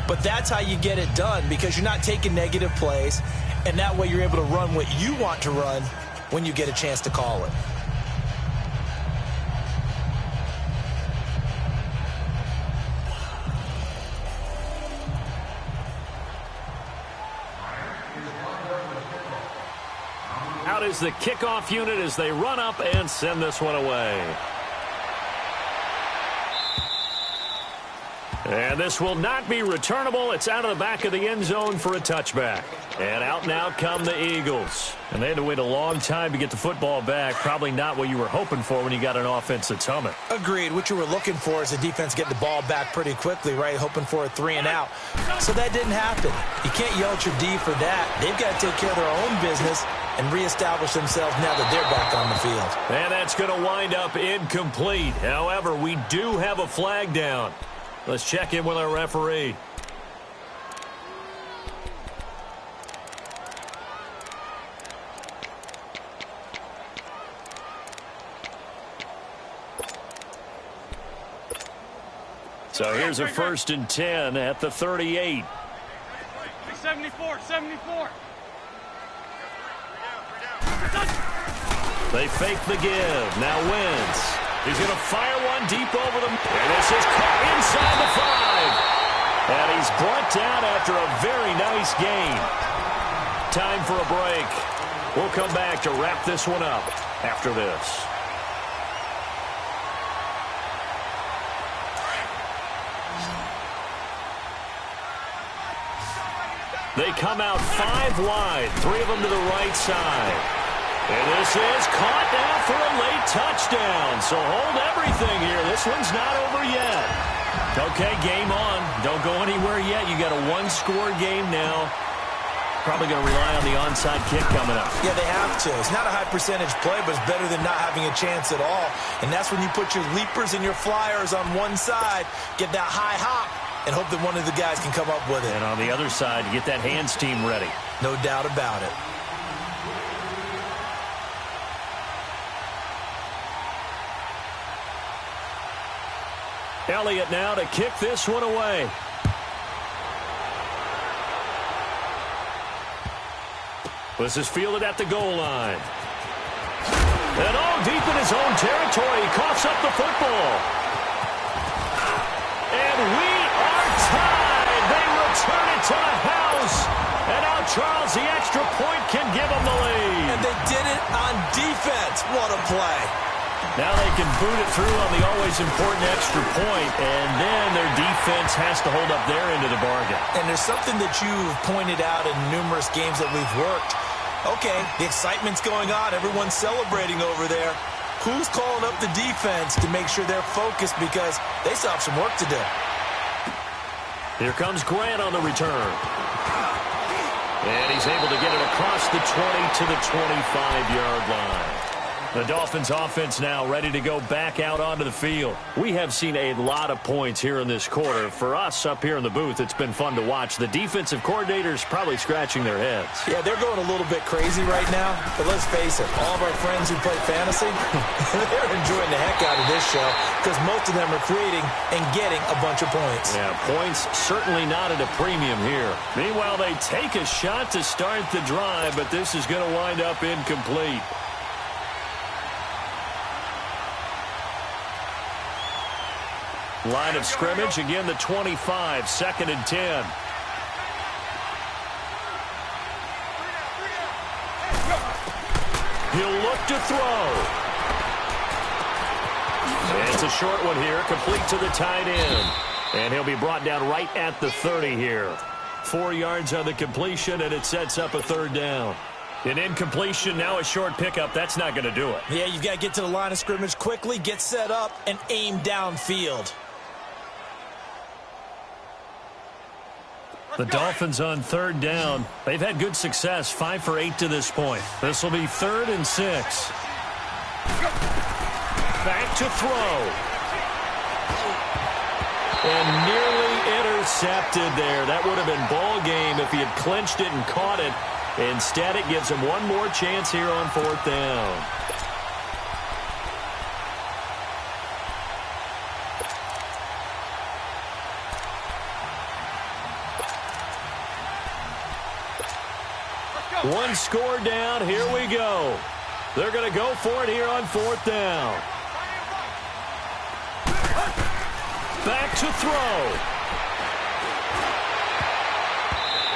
but that's how you get it done because you're not taking negative plays, and that way you're able to run what you want to run when you get a chance to call it. Out is the kickoff unit as they run up and send this one away. And this will not be returnable. It's out of the back of the end zone for a touchback. And out now come the Eagles. And they had to wait a long time to get the football back. Probably not what you were hoping for when you got an offense that's humming. Agreed. What you were looking for is the defense getting the ball back pretty quickly, right? Hoping for a 3 and out. So that didn't happen. You can't yell at your D for that. They've got to take care of their own business and reestablish themselves now that they're back on the field. And that's going to wind up incomplete. However, we do have a flag down. Let's check in with our referee. So here's a 1st and 10 at the 38. 74. They fake the give. Now Wentz. He's going to fire one deep over them. And this is caught inside the 5. And he's brought down after a very nice game. Time for a break. We'll come back to wrap this one up after this. They come out 5 wide, 3 of them to the right side. And this is caught now for a late touchdown. So hold everything here. This one's not over yet. Okay, game on. Don't go anywhere yet. You got a 1-score game now. Probably going to rely on the onside kick coming up. Yeah, they have to. It's not a high percentage play, but it's better than not having a chance at all. And that's when you put your leapers and your flyers on one side, get that high hop, and hope that one of the guys can come up with it. And on the other side, get that hands team ready. No doubt about it. Elliott now to kick this one away. This is fielded at the goal line. And all deep in his own territory, he coughs up the football. And we are tied. They return it to the house. And now Charles, the extra point, can give them the lead. And they did it on defense. What a play. Now they can boot it through on the always important extra point, and then their defense has to hold up their end of the bargain. And there's something that you've pointed out in numerous games that we've worked. Okay, the excitement's going on. Everyone's celebrating over there. Who's calling up the defense to make sure they're focused because they still have some work to do? Here comes Grant on the return. And he's able to get it across the 20 to the 25-yard line. The Dolphins offense now ready to go back out onto the field. We have seen a lot of points here in this quarter. For us up here in the booth, it's been fun to watch. The defensive coordinators probably scratching their heads. Yeah, they're going a little bit crazy right now. But let's face it, all of our friends who play fantasy, they're enjoying the heck out of this show because most of them are creating and getting a bunch of points. Yeah, points certainly not at a premium here. Meanwhile, they take a shot to start the drive, but this is going to wind up incomplete. Line of scrimmage, again the 25, 2nd and 10. He'll look to throw. It's a short one here, complete to the tight end. And he'll be brought down right at the 30 here. 4 yards on the completion, and it sets up a third down. An incompletion, now a short pickup. That's not going to do it. Yeah, you've got to get to the line of scrimmage quickly, get set up, and aim downfield. The Dolphins on third down. They've had good success, 5 for 8 to this point. This will be 3rd and 6. Back to throw. And nearly intercepted there. That would have been ball game if he had clinched it and caught it. Instead, it gives him one more chance here on 4th down. One score down. Here we go. They're going to go for it here on 4th down. Back to throw.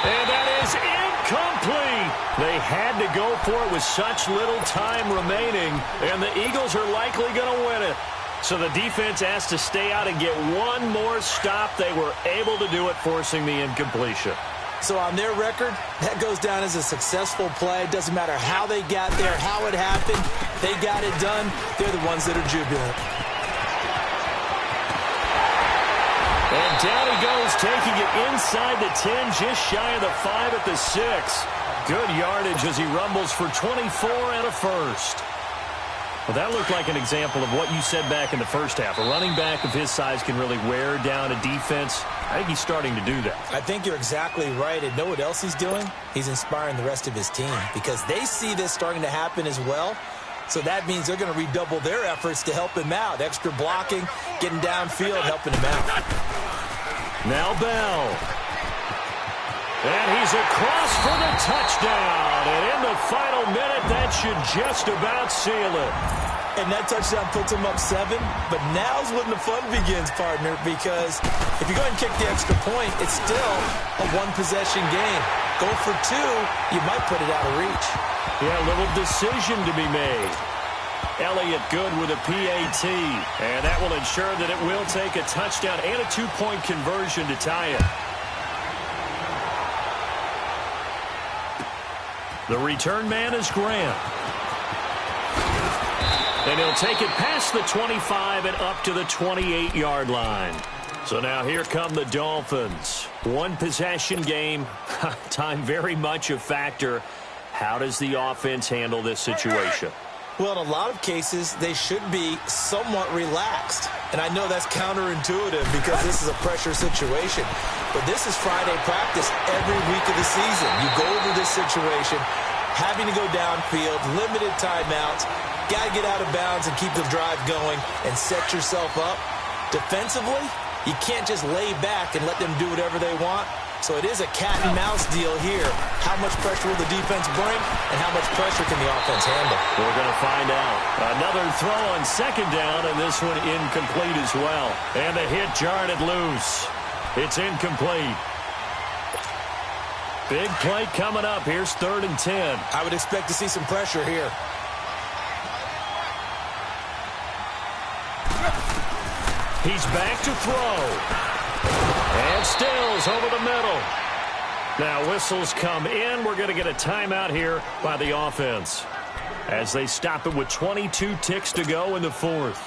And that is incomplete. They had to go for it with such little time remaining, and the Eagles are likely going to win it. So the defense has to stay out and get one more stop. They were able to do it, forcing the incompletion. So on their record, that goes down as a successful play. Doesn't matter how they got there, how it happened. They got it done. They're the ones that are jubilant. And down he goes, taking it inside the 10, just shy of the 5 at the 6. Good yardage as he rumbles for 24 and a first. Well, that looked like an example of what you said back in the first half. A running back of his size can really wear down a defense. I think he's starting to do that. I think you're exactly right. And know what else he's doing? He's inspiring the rest of his team because they see this starting to happen as well. So that means they're going to redouble their efforts to help him out. Extra blocking, getting downfield, helping him out. Now Bell. And he's across for the touchdown. And in the final minute, that should just about seal it. And that touchdown puts him up 7. But now's when the fun begins, partner, because if you go ahead and kick the extra point, it's still a one-possession game. Go for 2, you might put it out of reach. Yeah, a little decision to be made. Elliott good with a PAT. And that will ensure that it will take a touchdown and a 2-point conversion to tie it. The return man is Grant. And he'll take it past the 25 and up to the 28-yard line. So now here come the Dolphins. One possession game. Time very much a factor. How does the offense handle this situation? Well, in a lot of cases, they should be somewhat relaxed. And I know that's counterintuitive because this is a pressure situation. But this is Friday practice every week of the season. You go over this situation, having to go downfield, limited timeouts, got to get out of bounds and keep the drive going and set yourself up. Defensively, you can't just lay back and let them do whatever they want. So it is a cat-and-mouse deal here. How much pressure will the defense bring, and how much pressure can the offense handle? We're going to find out. Another throw on 2nd down, and this one incomplete as well. And the hit jarred it loose. It's incomplete. Big play coming up. Here's 3rd and 10. I would expect to see some pressure here. He's back to throw. And Stills over the middle. Now whistles come in. We're going to get a timeout here by the offense as they stop it with 22 ticks to go in the 4th.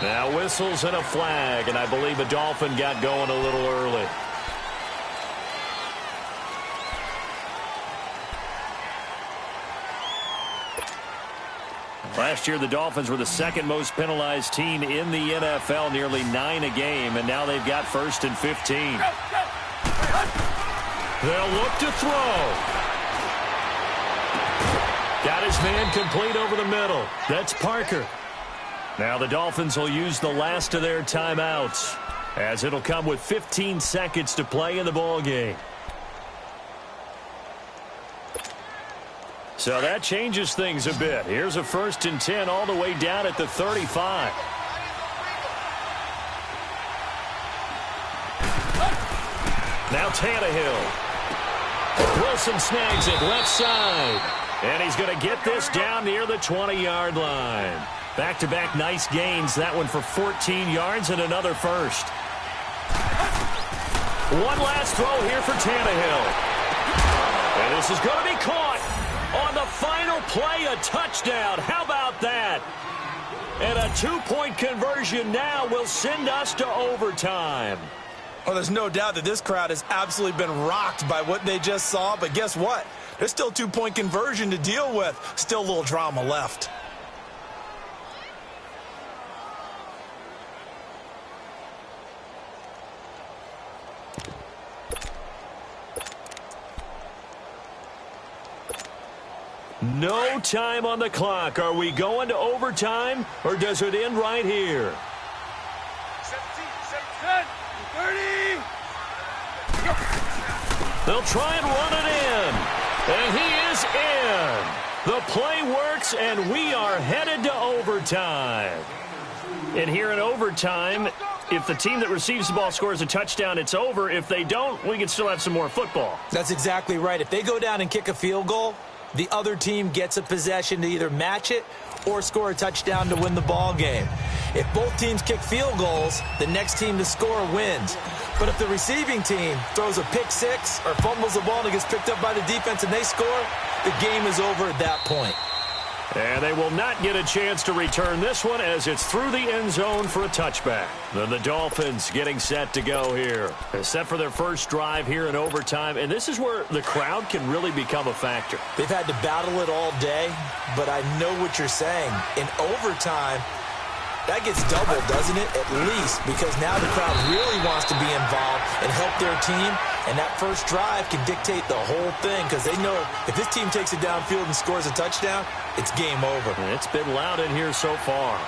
Now whistles and a flag, and I believe a Dolphin got going a little early. Last year, the Dolphins were the 2nd most penalized team in the NFL, nearly 9 a game, and now they've got 1st and 15. They'll look to throw. Got his man complete over the middle. That's Parker. Now the Dolphins will use the last of their timeouts, as it'll come with 15 seconds to play in the ball game. So that changes things a bit. Here's a 1st and 10 all the way down at the 35. Now Tannehill. Wilson snags it left side. And he's going to get this down near the 20-yard line. Back-to-back nice gains. That one for 14 yards and another first. One last throw here for Tannehill. And this is going to be caught on the final play, a touchdown. How about that? And a 2-point conversion now will send us to overtime. Well, there's no doubt that this crowd has absolutely been rocked by what they just saw. But guess what? There's still 2-point conversion to deal with. Still a little drama left. No time on the clock. Are we going to overtime, or does it end right here? 17, 10, 30. They'll try and run it in. And he is in. The play works, and we are headed to overtime. And here in overtime, if the team that receives the ball scores a touchdown, it's over. If they don't, we can still have some more football. That's exactly right. If they go down and kick a field goal, the other team gets a possession to either match it or score a touchdown to win the ball game. If both teams kick field goals, the next team to score wins. But if the receiving team throws a pick six or fumbles the ball and it gets picked up by the defense and they score, the game is over at that point. And they will not get a chance to return this one as it's through the end zone for a touchback. Then the Dolphins getting set to go here. They're set for their first drive here in overtime, and this is where the crowd can really become a factor. They've had to battle it all day, but I know what you're saying. In overtime, that gets doubled, doesn't it? At least, because now the crowd really wants to be involved and help their team, and that first drive can dictate the whole thing because they know if this team takes it downfield and scores a touchdown, it's game over. And it's been loud in here so far.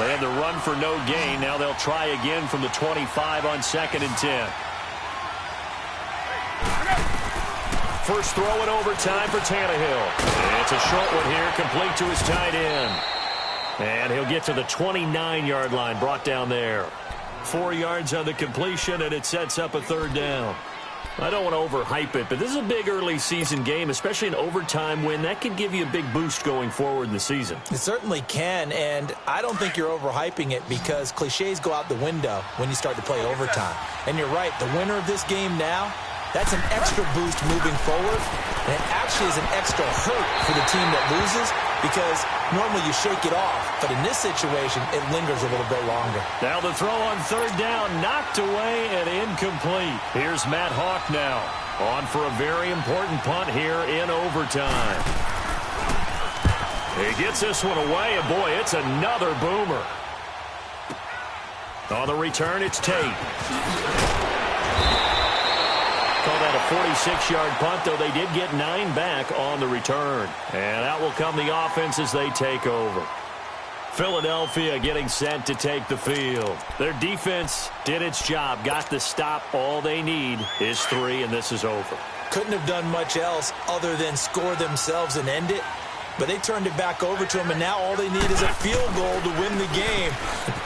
They had the run for no gain. Now they'll try again from the 25 on 2nd and 10. First throw in overtime for Tannehill. It's a short one here, complete to his tight end. And he'll get to the 29-yard line, brought down there. 4 yards on the completion, and it sets up a 3rd down. I don't want to overhype it, but this is a big early season game, especially an overtime win. That can give you a big boost going forward in the season. It certainly can, and I don't think you're overhyping it because cliches go out the window when you start to play overtime. And you're right, the winner of this game now, that's an extra boost moving forward, and it actually is an extra hurt for the team that loses because normally you shake it off, but in this situation, it lingers a little bit longer. Now the throw on 3rd down, knocked away and incomplete. Here's Matt Hawk now, on for a very important punt here in overtime. He gets this one away, and boy, it's another boomer. On the return, it's Tate. Call that a 46-yard punt, though they did get 9 back on the return. And out will come the offense as they take over. Philadelphia getting set to take the field. Their defense did its job, got the stop. All they need is 3, and this is over. Couldn't have done much else other than score themselves and end it. But they turned it back over to them, and now all they need is a field goal to win the game.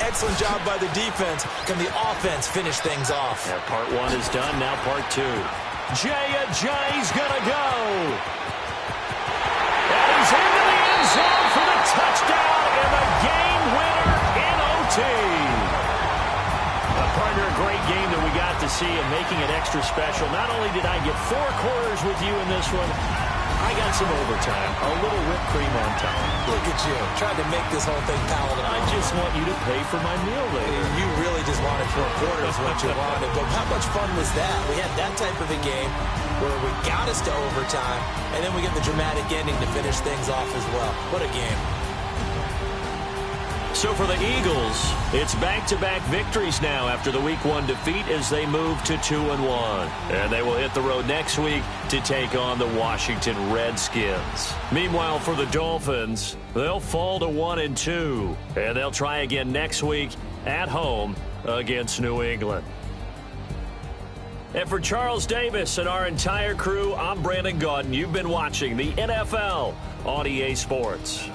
Excellent job by the defense. Can the offense finish things off? Yeah, part 1 is done, now part 2. Jay's gonna go. And he's into the end zone for the touchdown and the game winner in OT. A partner, a great game that we got to see and making it extra special. Not only did I get 4 quarters with you in this one, I got some overtime, a little whipped cream on top. Look at you, trying to make this whole thing palatable. I just want you to pay for my meal later. You really just wanted 4 quarters what you wanted. But how much fun was that? We had that type of a game where we got us to overtime, and then we get the dramatic ending to finish things off as well. What a game. So for the Eagles, it's back-to-back victories now after the Week 1 defeat as they move to 2-1. And they will hit the road next week to take on the Washington Redskins. Meanwhile, for the Dolphins, they'll fall to 1-2. And they'll try again next week at home against New England. And for Charles Davis and our entire crew, I'm Brandon Gaudin. You've been watching the NFL on EA Sports.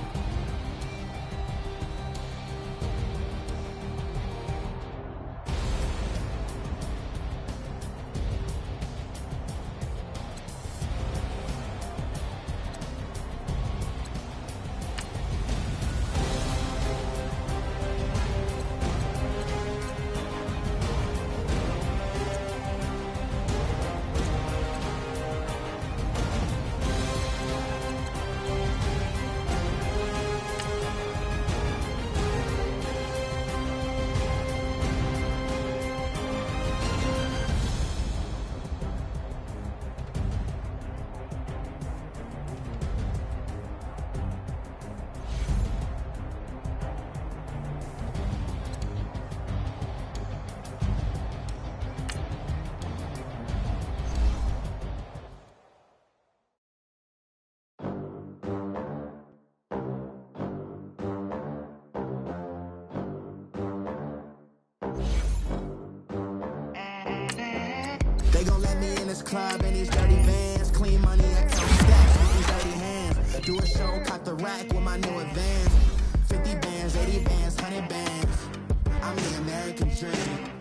They gon' let me in this club in these dirty vans. Clean money, I count stacks with these dirty hands. Do a show, cop the rack with my new advance. 50 bands, 80 bands, 100 bands. I'm the American dream.